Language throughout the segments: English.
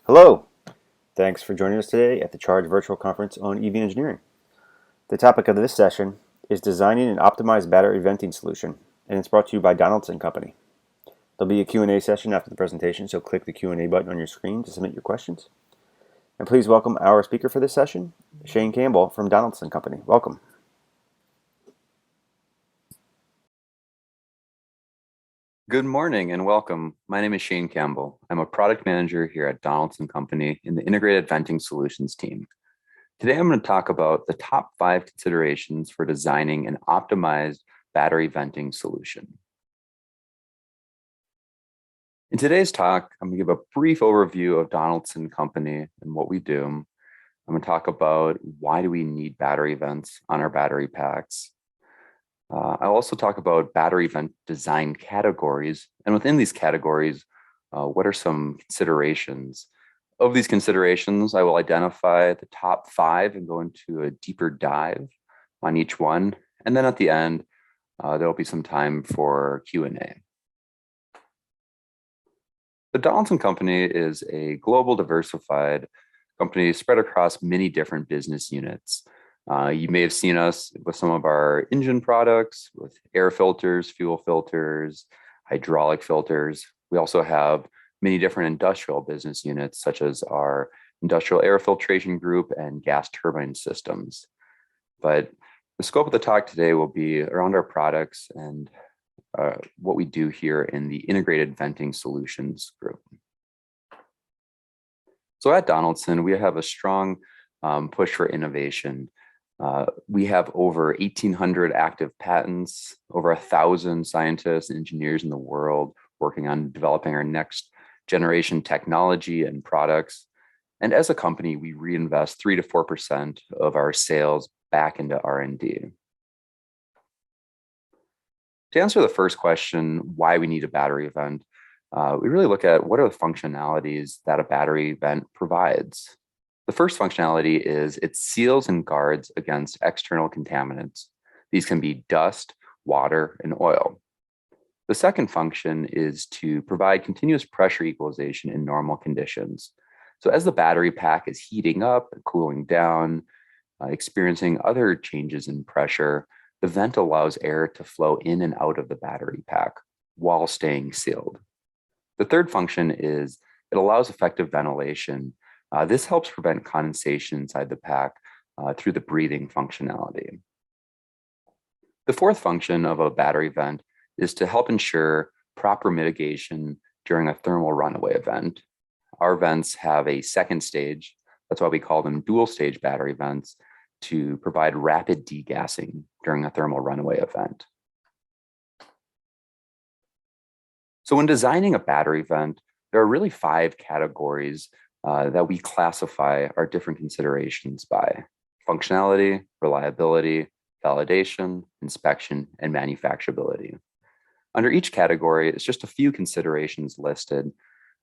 Hello! Thanks for joining us today at the Charge Virtual Conference on EV Engineering. The topic of this session is designing an optimized battery venting solution, and it's brought to you by Donaldson Company. There'll be a Q&A session after the presentation, so click the Q&A button on your screen to submit your questions. And please welcome our speaker for this session, Shane Campbell from Donaldson Company. Welcome. Good morning and welcome. My name is Shane Campbell. I'm a product manager here at Donaldson Company in the Integrated Venting Solutions team. Today, I'm going to talk about the top 5 considerations for designing an optimized battery venting solution. In today's talk, I'm going to give a brief overview of Donaldson Company and what we do. I'm going to talk about why do we need battery vents on our battery packs. I'll also talk about battery vent design categories, and within these categories, what are some considerations? Of these considerations, I will identify the top 5 and go into a deeper dive on each one. And then at the end, there'll be some time for Q&A. The Donaldson Company is a global diversified company spread across many different business units. You may have seen us with some of our engine products, with air filters, fuel filters, hydraulic filters. We also have many different industrial business units, such as our industrial air filtration group and gas turbine systems. But the scope of the talk today will be around our products and what we do here in the Integrated Venting Solutions group. So at Donaldson, we have a strong push for innovation. We have over 1,800 active patents, over 1,000 scientists and engineers in the world working on developing our next generation technology and products. And as a company, we reinvest 3 to 4% of our sales back into R&D. To answer the first question, why we need a battery vent, we really look at what are the functionalities that a battery vent provides. The first functionality is it seals and guards against external contaminants. These can be dust, water, and oil. The second function is to provide continuous pressure equalization in normal conditions. So as the battery pack is heating up, cooling down, experiencing other changes in pressure, the vent allows air to flow in and out of the battery pack while staying sealed. The third function is it allows effective ventilation. This helps prevent condensation inside the pack through the breathing functionality. The fourth function of a battery vent is to help ensure proper mitigation during a thermal runaway event. Our vents have a second stage, that's why we call them dual stage battery vents, to provide rapid degassing during a thermal runaway event. So when designing a battery vent, there are really 5 categories that we classify our different considerations by: functionality, reliability, validation, inspection, and manufacturability. Under each category, it's just a few considerations listed,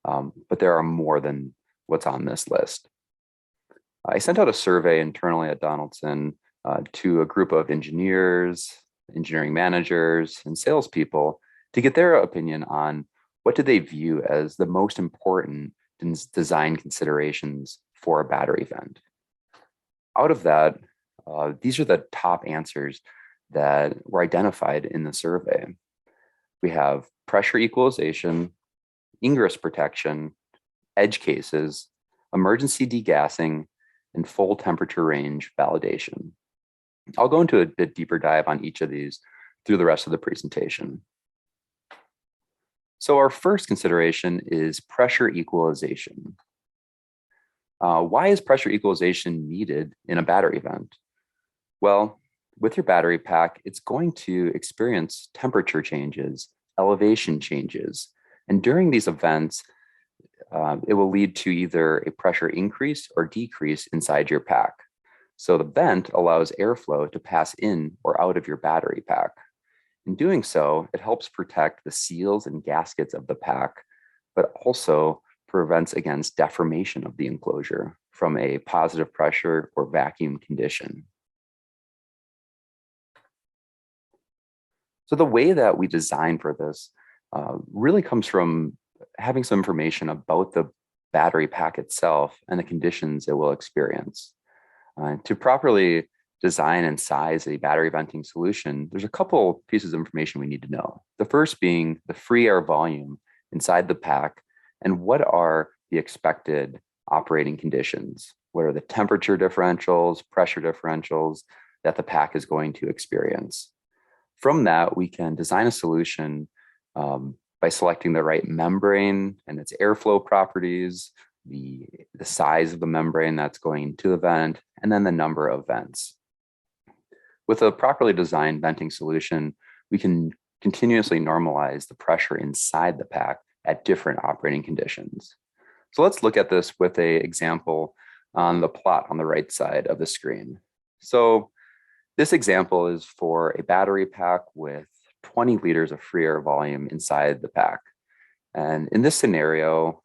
but there are more than what's on this list. I sent out a survey internally at Donaldson to a group of engineers, engineering managers, and salespeople to get their opinion on what do they view as the most important design considerations for a battery vent. Out of that, these are the top answers that were identified in the survey. We have pressure equalization, ingress protection, edge cases, emergency degassing, and full temperature range validation. I'll go into a bit deeper dive on each of these through the rest of the presentation. So our first consideration is pressure equalization. Why is pressure equalization needed in a battery vent? Well, with your battery pack, it's going to experience temperature changes, elevation changes, and during these events, it will lead to either a pressure increase or decrease inside your pack. So the vent allows airflow to pass in or out of your battery pack. In doing so, it helps protect the seals and gaskets of the pack, but also prevents against deformation of the enclosure from a positive pressure or vacuum condition. So the way that we design for this really comes from having some information about the battery pack itself and the conditions it will experience. To properly design and size a battery venting solution, there's a couple pieces of information we need to know. The first being the free air volume inside the pack and what are the expected operating conditions. What are the temperature differentials, pressure differentials that the pack is going to experience? From that, we can design a solution by selecting the right membrane and its airflow properties, the size of the membrane that's going to the vent, and then the number of vents. With a properly designed venting solution, we can continuously normalize the pressure inside the pack at different operating conditions. So let's look at this with an example on the plot on the right side of the screen. So this example is for a battery pack with 20 liters of free air volume inside the pack. And in this scenario,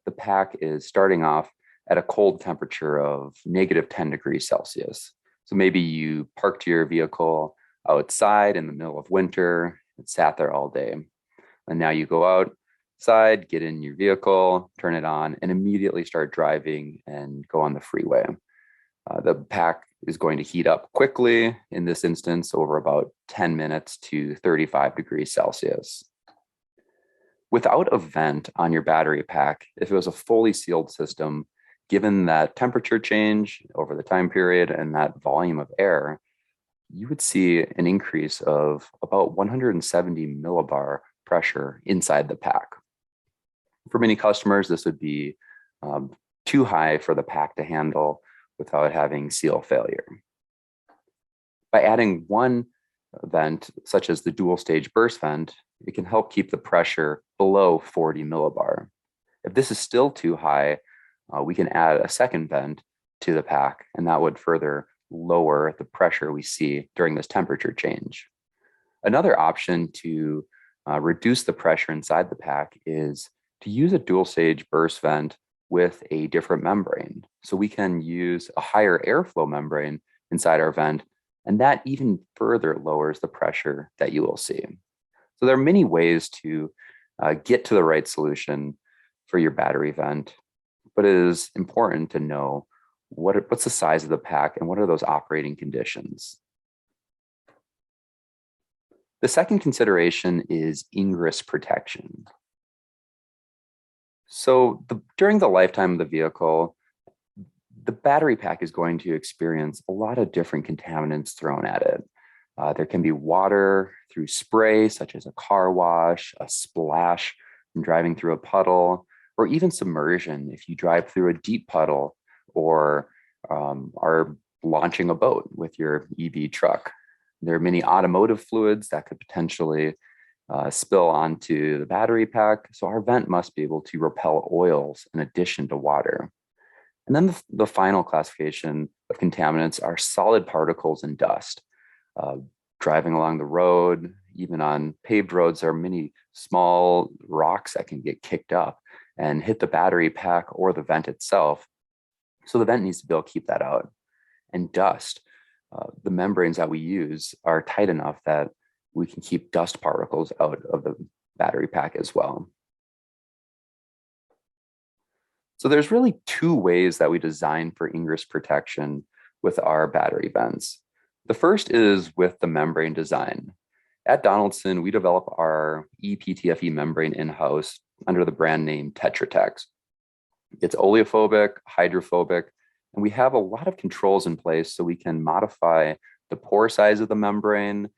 the pack is starting off at a cold temperature of -10 degrees Celsius. So maybe you parked your vehicle outside in the middle of winter, it sat there all day. And now you go outside, get in your vehicle, turn it on, and immediately start driving and go on the freeway. The pack is going to heat up quickly, in this instance, over about 10 minutes to 35 degrees Celsius. Without a vent on your battery pack, if it was a fully sealed system, given that temperature change over the time period and that volume of air, you would see an increase of about 170 millibar pressure inside the pack. For many customers, this would be too high for the pack to handle without having seal failure. By adding one vent, such as the dual stage burst vent, it can help keep the pressure below 40 millibar. If this is still too high, we can add a second vent to the pack, and that would further lower the pressure we see during this temperature change. Another option to reduce the pressure inside the pack is to use a dual stage burst vent with a different membrane. So we can use a higher airflow membrane inside our vent, and that even further lowers the pressure that you will see. So there are many ways to get to the right solution for your battery vent, but it is important to know what's the size of the pack and what are those operating conditions. The second consideration is ingress protection. So during the lifetime of the vehicle, the battery pack is going to experience a lot of different contaminants thrown at it. There can be water through spray, such as a car wash, a splash from driving through a puddle, or even submersion if you drive through a deep puddle or are launching a boat with your EV truck. There are many automotive fluids that could potentially spill onto the battery pack. So our vent must be able to repel oils in addition to water. And then the final classification of contaminants are solid particles and dust. Driving along the road, even on paved roads, there are many small rocks that can get kicked up and hit the battery pack or the vent itself. So the vent needs to be able to keep that out. And dust, the membranes that we use are tight enough that we can keep dust particles out of the battery pack as well. So there's really two ways that we design for ingress protection with our battery vents. The first is with the membrane design. At Donaldson, we develop our ePTFE membrane in-house under the brand name Tetra Tech. It's oleophobic, hydrophobic, and we have a lot of controls in place so we can modify the pore size of the membrane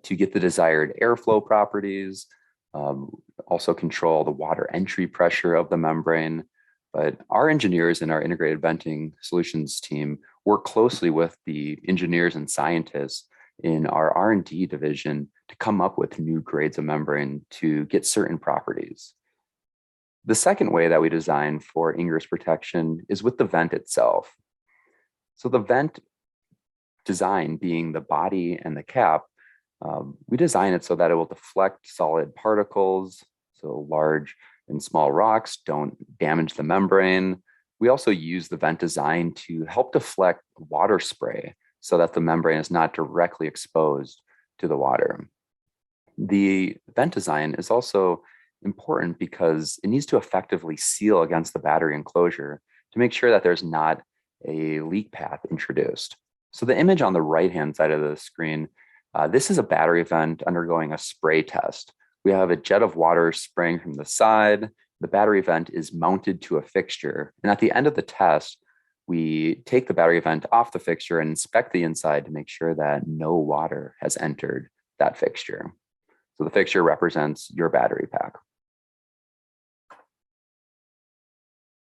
to get the desired airflow properties, also control the water entry pressure of the membrane. But our engineers in our integrated venting solutions team work closely with the engineers and scientists in our R&D division to come up with new grades of membrane to get certain properties. The second way that we design for ingress protection is with the vent itself. So the vent design being the body and the cap, we design it so that it will deflect solid particles, so large and small rocks don't damage the membrane. We also use the vent design to help deflect water spray so that the membrane is not directly exposed to the water. The vent design is also important because it needs to effectively seal against the battery enclosure to make sure that there's not a leak path introduced. So the image on the right-hand side of the screen, this is a battery vent undergoing a spray test. We have a jet of water spraying from the side. The battery vent is mounted to a fixture. And at the end of the test, we take the battery vent off the fixture and inspect the inside to make sure that no water has entered that fixture. So the fixture represents your battery pack.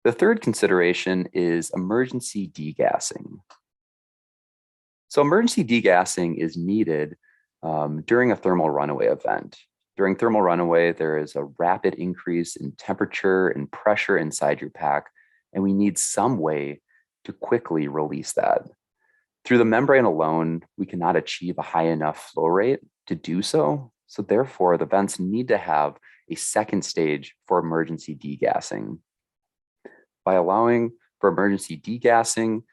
The third consideration is emergency degassing. So emergency degassing is needed during a thermal runaway event. During thermal runaway, there is a rapid increase in temperature and pressure inside your pack, and we need some way to quickly release that. Through the membrane alone, we cannot achieve a high enough flow rate to do so. So therefore, the vents need to have a second stage for emergency degassing. By allowing for emergency degassing,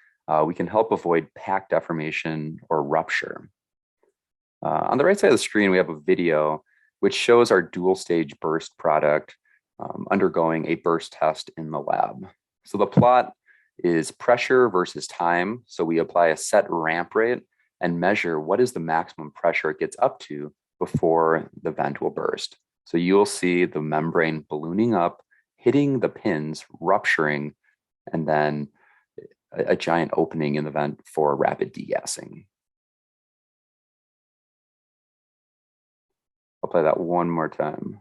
we can help avoid pack deformation or rupture. On the right side of the screen, we have a video which shows our dual stage burst product undergoing a burst test in the lab. So the plot is pressure versus time. So we apply a set ramp rate and measure what is the maximum pressure it gets up to before the vent will burst. So you'll see the membrane ballooning up, hitting the pins, rupturing, and then a giant opening in the vent for rapid degassing. I'll play that one more time.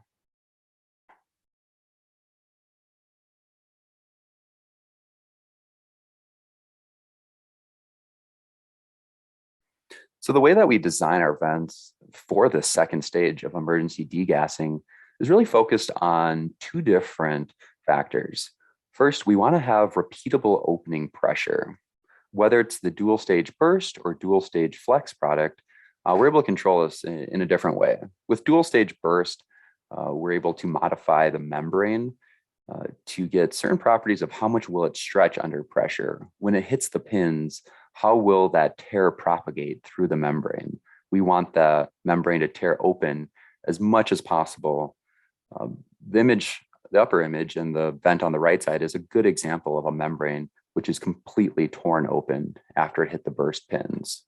So the way that we design our vents for the second stage of emergency degassing is really focused on two different factors. First, we want to have repeatable opening pressure. Whether it's the dual stage burst or dual stage flex product, we're able to control this in a different way. With dual stage burst, we're able to modify the membrane to get certain properties of how much will it stretch under pressure. When it hits the pins, how will that tear propagate through the membrane? We want the membrane to tear open as much as possible. The upper image and the vent on the right side is a good example of a membrane which is completely torn open after it hit the burst pins.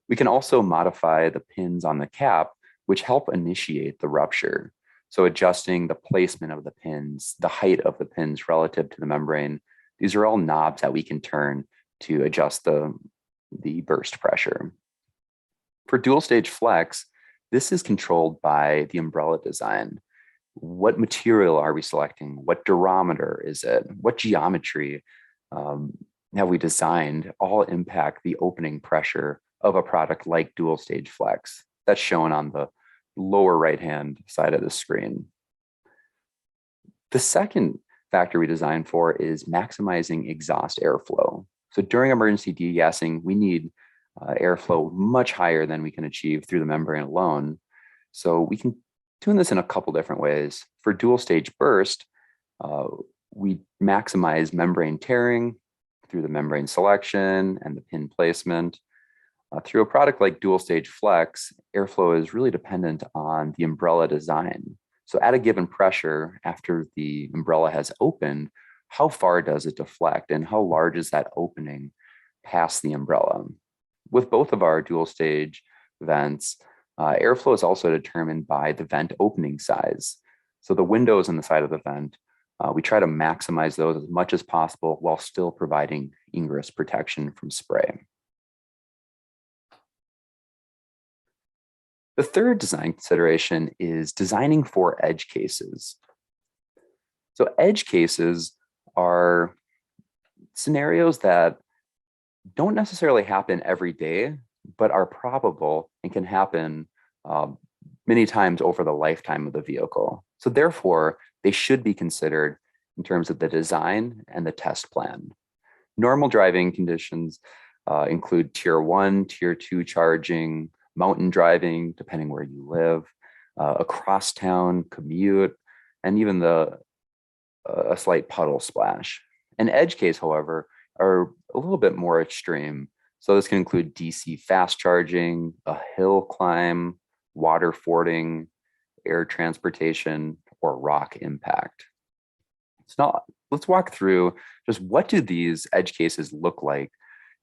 We can also modify the pins on the cap, which help initiate the rupture. So adjusting the placement of the pins, the height of the pins relative to the membrane, these are all knobs that we can turn to adjust the burst pressure. For dual stage flex, this is controlled by the umbrella design. What material are we selecting? What durometer is it? What geometry have we designed all impact the opening pressure of a product like dual stage flex. That's shown on the lower right-hand side of the screen. The second factor we design for is maximizing exhaust airflow. So during emergency degassing, we need airflow much higher than we can achieve through the membrane alone. So we can tune this in a couple different ways. For dual stage burst, we maximize membrane tearing through the membrane selection and the pin placement. Through a product like dual stage flex, airflow is really dependent on the umbrella design. So at a given pressure, after the umbrella has opened, how far does it deflect and how large is that opening past the umbrella? With both of our dual stage vents, airflow is also determined by the vent opening size. So the windows in the side of the vent, we try to maximize those as much as possible while still providing ingress protection from spray. The third design consideration is designing for edge cases. So edge cases are scenarios that don't necessarily happen every day, but are probable and can happen many times over the lifetime of the vehicle. So therefore, they should be considered in terms of the design and the test plan. Normal driving conditions include tier 1, tier 2 charging, mountain driving, depending where you live, across town commute, and even a slight puddle splash. An edge case, however, are a little bit more extreme. So this can include DC fast charging, a hill climb, water fording, air transportation, or rock impact. So now let's walk through just what do these edge cases look like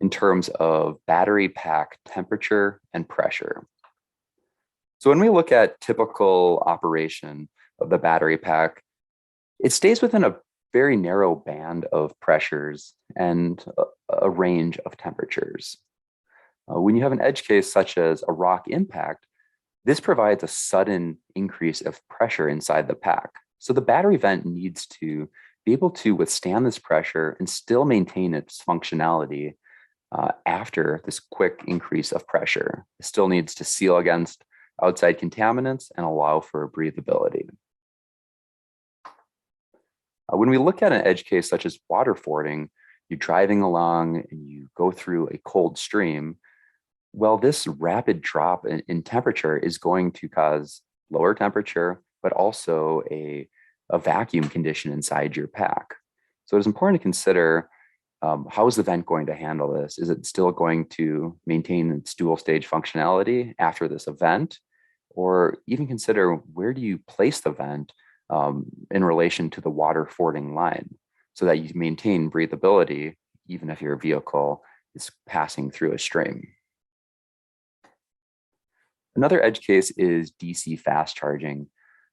in terms of battery pack temperature and pressure. So when we look at typical operation of the battery pack, it stays within a very narrow band of pressures and a range of temperatures. When you have an edge case such as a rock impact, this provides a sudden increase of pressure inside the pack. So the battery vent needs to be able to withstand this pressure and still maintain its functionality after this quick increase of pressure. It still needs to seal against outside contaminants and allow for breathability. When we look at an edge case such as water fording, you're driving along and you go through a cold stream. Well, this rapid drop in temperature is going to cause lower temperature, but also a vacuum condition inside your pack. So it's important to consider how is the vent going to handle this? Is it still going to maintain its dual stage functionality after this event? Or even consider where do you place the vent in relation to the water fording line so that you maintain breathability even if your vehicle is passing through a stream. Another edge case is DC fast charging.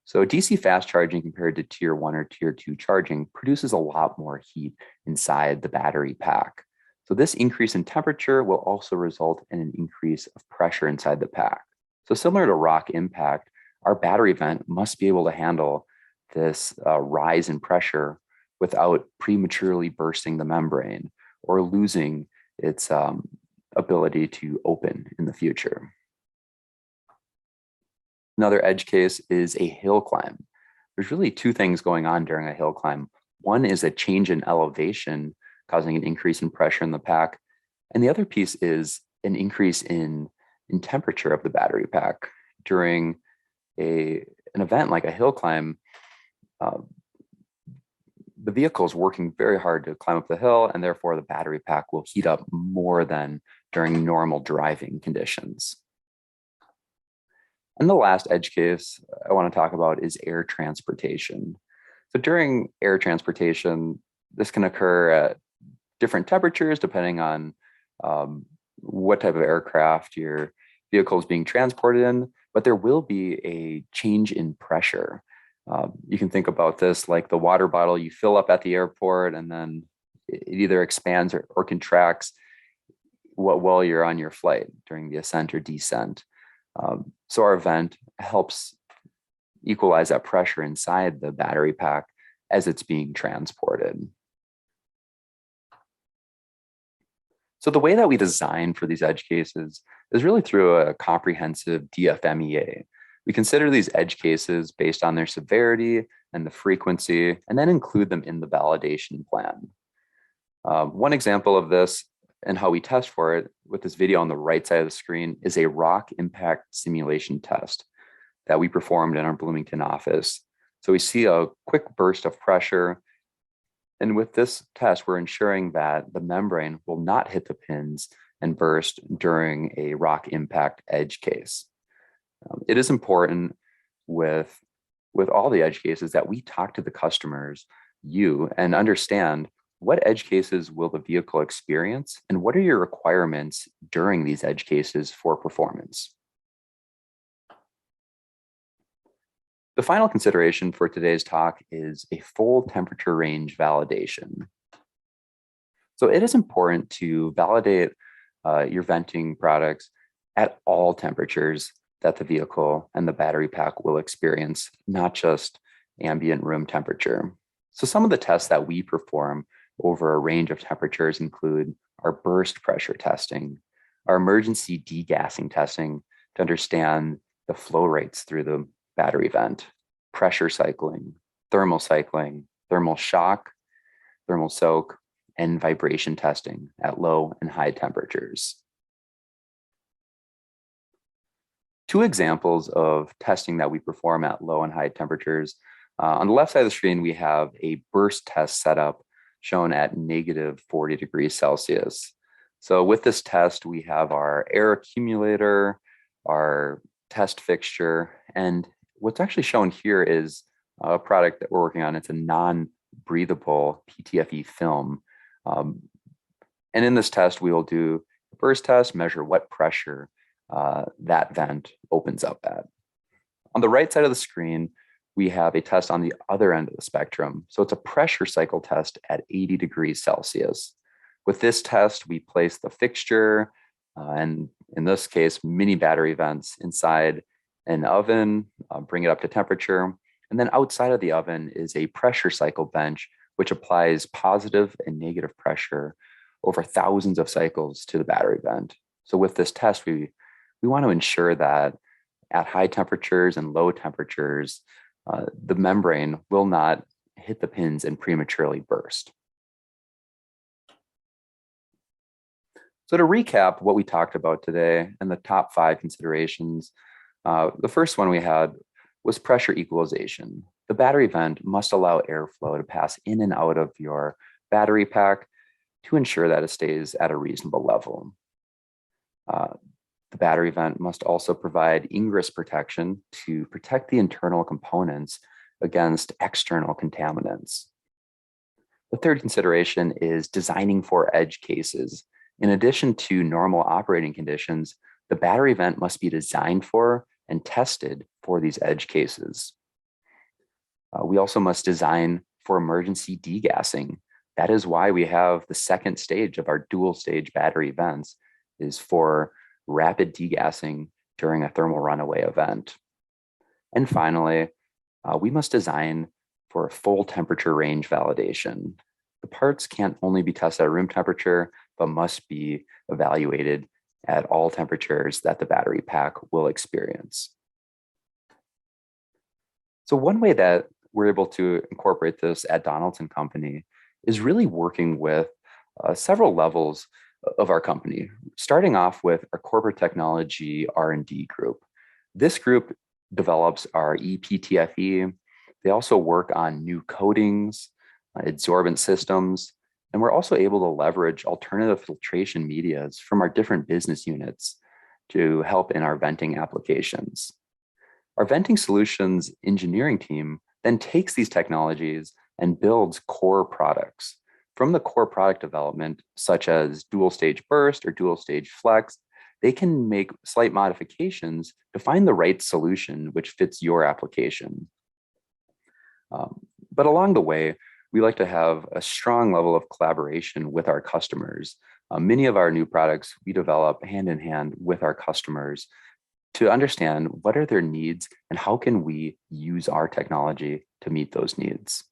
So DC fast charging compared to tier 1 or tier 2 charging produces a lot more heat inside the battery pack. So this increase in temperature will also result in an increase of pressure inside the pack. So similar to rock impact, our battery vent must be able to handle this rise in pressure without prematurely bursting the membrane or losing its ability to open in the future. Another edge case is a hill climb. There's really two things going on during a hill climb. One is a change in elevation causing an increase in pressure in the pack. And the other piece is an increase in temperature of the battery pack. During an event like a hill climb, the vehicle is working very hard to climb up the hill, and therefore the battery pack will heat up more than during normal driving conditions. And the last edge case I want to talk about is air transportation. So during air transportation, this can occur at different temperatures depending on what type of aircraft your vehicle is being transported in, but there will be a change in pressure. You can think about this like the water bottle you fill up at the airport, and then it either expands or contracts while you're on your flight during the ascent or descent. So our vent helps equalize that pressure inside the battery pack as it's being transported. So the way that we design for these edge cases is really through a comprehensive DFMEA. We consider these edge cases based on their severity and the frequency, and then include them in the validation plan. One example of this and how we test for it with this video on the right side of the screen is a rock impact simulation test that we performed in our Bloomington office. So we see a quick burst of pressure. And with this test, we're ensuring that the membrane will not hit the pins and burst during a rock impact edge case. It is important with all the edge cases that we talk to the customers, and understand what edge cases will the vehicle experience and what are your requirements during these edge cases for performance. The final consideration for today's talk is a full temperature range validation. So it is important to validate your venting products at all temperatures that the vehicle and the battery pack will experience, not just ambient room temperature. So some of the tests that we perform over a range of temperatures include our burst pressure testing, our emergency degassing testing to understand the flow rates through the battery vent, pressure cycling, thermal shock, thermal soak, and vibration testing at low and high temperatures. Two examples of testing that we perform at low and high temperatures. On the left side of the screen, we have a burst test setup shown at -40 degrees Celsius. So with this test, we have our air accumulator, our test fixture, and what's actually shown here is a product that we're working on. It's a non-breathable PTFE film. And in this test, we will do the first test, measure what pressure that vent opens up at. On the right side of the screen, we have a test on the other end of the spectrum. So it's a pressure cycle test at 80 degrees Celsius. With this test, we place the fixture, and in this case, mini battery vents inside an oven, bring it up to temperature. And then outside of the oven is a pressure cycle bench, which applies positive and negative pressure over thousands of cycles to the battery vent. So with this test, we want to ensure that at high temperatures and low temperatures, the membrane will not hit the pins and prematurely burst. So to recap what we talked about today and the top 5 considerations, the first one we had was pressure equalization. The battery vent must allow airflow to pass in and out of your battery pack to ensure that it stays at a reasonable level. The battery vent must also provide ingress protection to protect the internal components against external contaminants. The third consideration is designing for edge cases. In addition to normal operating conditions, the battery vent must be designed for and tested for these edge cases. We also must design for emergency degassing. That is why we have the second stage of our dual stage battery vents, is for rapid degassing during a thermal runaway event. And finally, we must design for a full temperature range validation. The parts can't only be tested at room temperature, but must be evaluated at all temperatures that the battery pack will experience. So one way that we're able to incorporate this at Donaldson Company is really working with several levels of our company, starting off with our corporate technology R&D group. This group develops our ePTFE. They also work on new coatings, adsorbent systems, and we're also able to leverage alternative filtration medias from our different business units to help in our venting applications. Our venting solutions engineering team then takes these technologies and builds core products. From the core product development, such as dual stage burst or dual stage flex, they can make slight modifications to find the right solution which fits your application. But along the way, we like to have a strong level of collaboration with our customers. Many of our new products we develop hand in hand with our customers to understand what are their needs and how can we use our technology to meet those needs.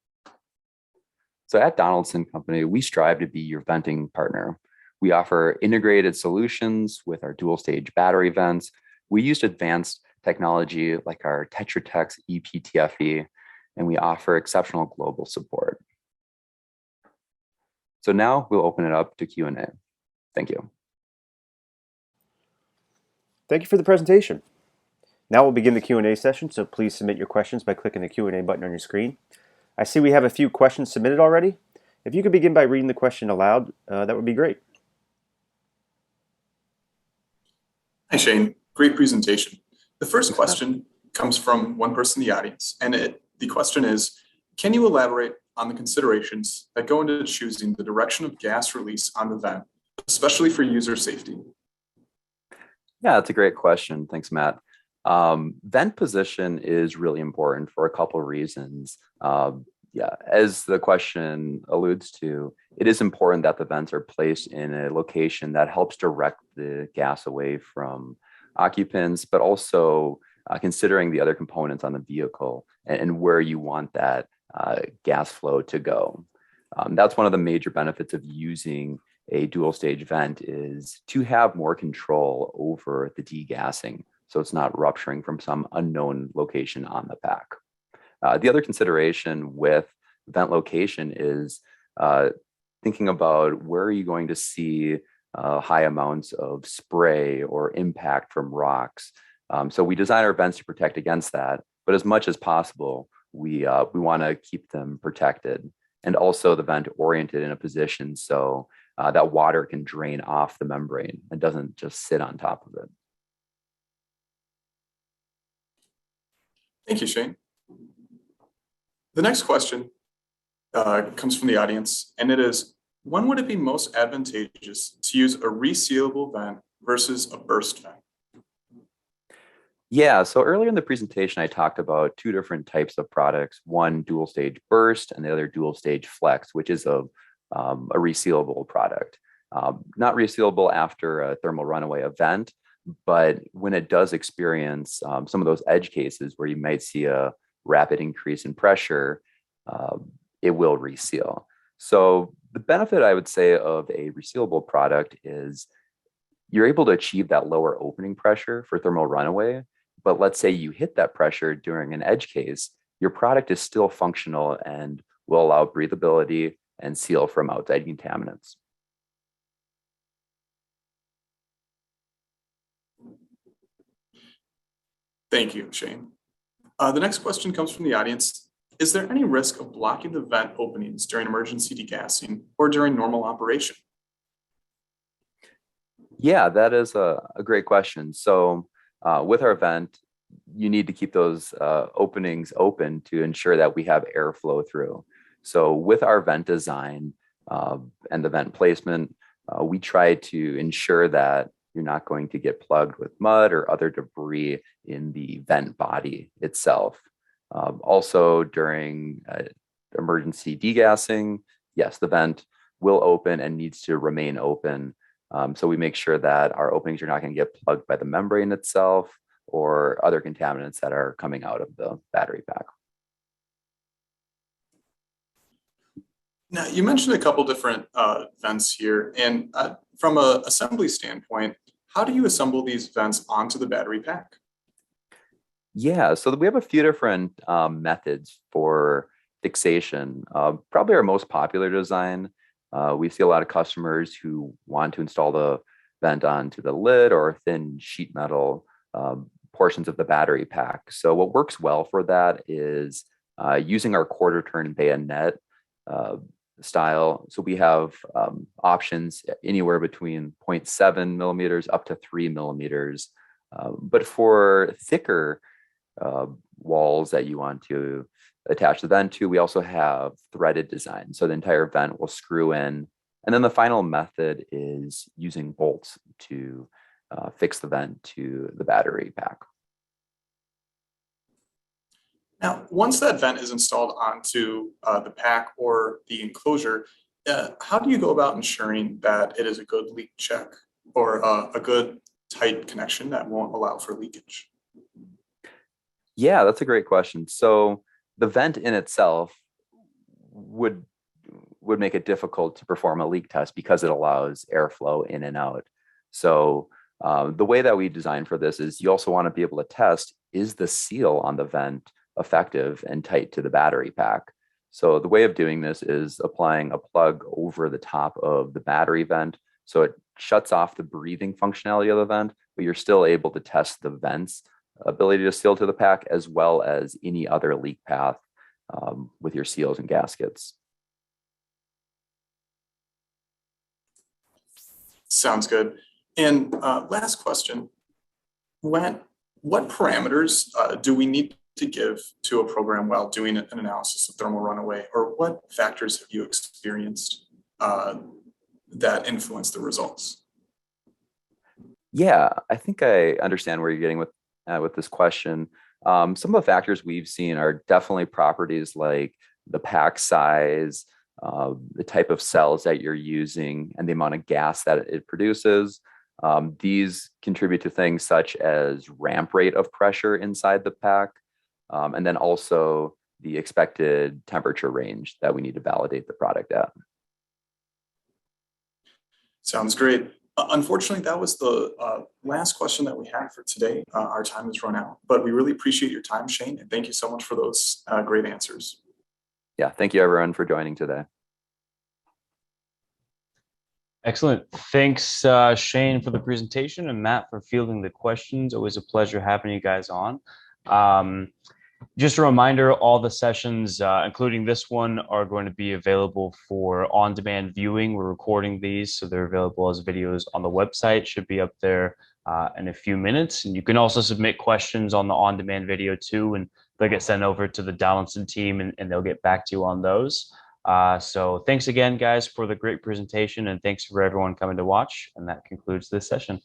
So at Donaldson Company, we strive to be your venting partner. We offer integrated solutions with our dual stage battery vents. We use advanced technology like our Tetra Tech ePTFE, and we offer exceptional global support. So now we'll open it up to Q&A. Thank you. Thank you for the presentation. Now we'll begin the Q&A session, so please submit your questions by clicking the Q&A button on your screen. I see we have a few questions submitted already. If you could begin by reading the question aloud, that would be great. Hi, Shane. Great presentation. The first question comes from one person in the audience, and the question is, can you elaborate on the considerations that go into choosing the direction of gas release on the vent, especially for user safety? Yeah, that's a great question. Thanks, Matt. Vent position is really important for a couple of reasons. As the question alludes to, it is important that the vents are placed in a location that helps direct the gas away from occupants, but also considering the other components on the vehicle and where you want that gas flow to go. That's one of the major benefits of using a dual stage vent, is to have more control over the degassing, so it's not rupturing from some unknown location on the pack. The other consideration with vent location is thinking about where are you going to see high amounts of spray or impact from rocks. So we design our vents to protect against that, but as much as possible, we want to keep them protected, and also the vent oriented in a position so that water can drain off the membrane and doesn't just sit on top of it. Thank you, Shane. The next question comes from the audience, and it is, when would it be most advantageous to use a resealable vent versus a burst vent? Yeah, so earlier in the presentation, I talked about two different types of products, one dual stage burst and the other dual stage flex, which is a resealable product. Not resealable after a thermal runaway event, but when it does experience some of those edge cases where you might see a rapid increase in pressure, it will reseal. So the benefit, I would say, of a resealable product is you're able to achieve that lower opening pressure for thermal runaway. But let's say you hit that pressure during an edge case, your product is still functional and will allow breathability and seal from outside contaminants. Thank you, Shane. The next question comes from the audience. Is there any risk of blocking the vent openings during emergency degassing or during normal operation? Yeah, that is a great question. So with our vent, you need to keep those openings open to ensure that we have airflow through. So with our vent design and the vent placement, we try to ensure that you're not going to get plugged with mud or other debris in the vent body itself. Also during emergency degassing, yes, the vent will open and needs to remain open. So we make sure that our openings are not going to get plugged by the membrane itself or other contaminants that are coming out of the battery pack. Now, you mentioned a couple different vents here, and from an assembly standpoint, how do you assemble these vents onto the battery pack? Yeah, so we have a few different methods for fixation. Probably our most popular design, we see a lot of customers who want to install the vent onto the lid or thin sheet metal portions of the battery pack. So what works well for that is using our quarter turn bayonet style. So we have options anywhere between 0.7 millimeters up to 3 millimeters. But for thicker walls that you want to attach the vent to, we also have threaded design. So the entire vent will screw in. And then the final method is using bolts to fix the vent to the battery pack. Now, once that vent is installed onto the pack or the enclosure, how do you go about ensuring that it is a good leak check or a good tight connection that won't allow for leakage? Yeah, that's a great question. So the vent in itself would make it difficult to perform a leak test because it allows airflow in and out. So the way that we design for this is you also want to be able to test, is the seal on the vent effective and tight to the battery pack? So the way of doing this is applying a plug over the top of the battery vent. So it shuts off the breathing functionality of the vent, but you're still able to test the vent's ability to seal to the pack as well as any other leak path with your seals and gaskets. Sounds good. And last question, what parameters do we need to give to a program while doing an analysis of thermal runaway, or what factors have you experienced that influence the results? Yeah, I think I understand where you're getting with this question. Some of the factors we've seen are definitely properties like the pack size, the type of cells that you're using, and the amount of gas that it produces. These contribute to things such as ramp rate of pressure inside the pack, and then also the expected temperature range that we need to validate the product at. Sounds great. Unfortunately, that was the last question that we had for today. Our time has run out, but we really appreciate your time, Shane, and thank you so much for those great answers. Yeah, thank you everyone for joining today. Excellent. Thanks, Shane, for the presentation, and Matt for fielding the questions. Always a pleasure having you guys on. Just a reminder, all the sessions, including this one, are going to be available for on-demand viewing. We're recording these, so they're available as videos on the website. Should be up there in a few minutes. And you can also submit questions on the on-demand video too, and they'll get sent over to the Donaldson team and they'll get back to you on those. So thanks again, guys, for the great presentation, and thanks for everyone coming to watch. And that concludes this session.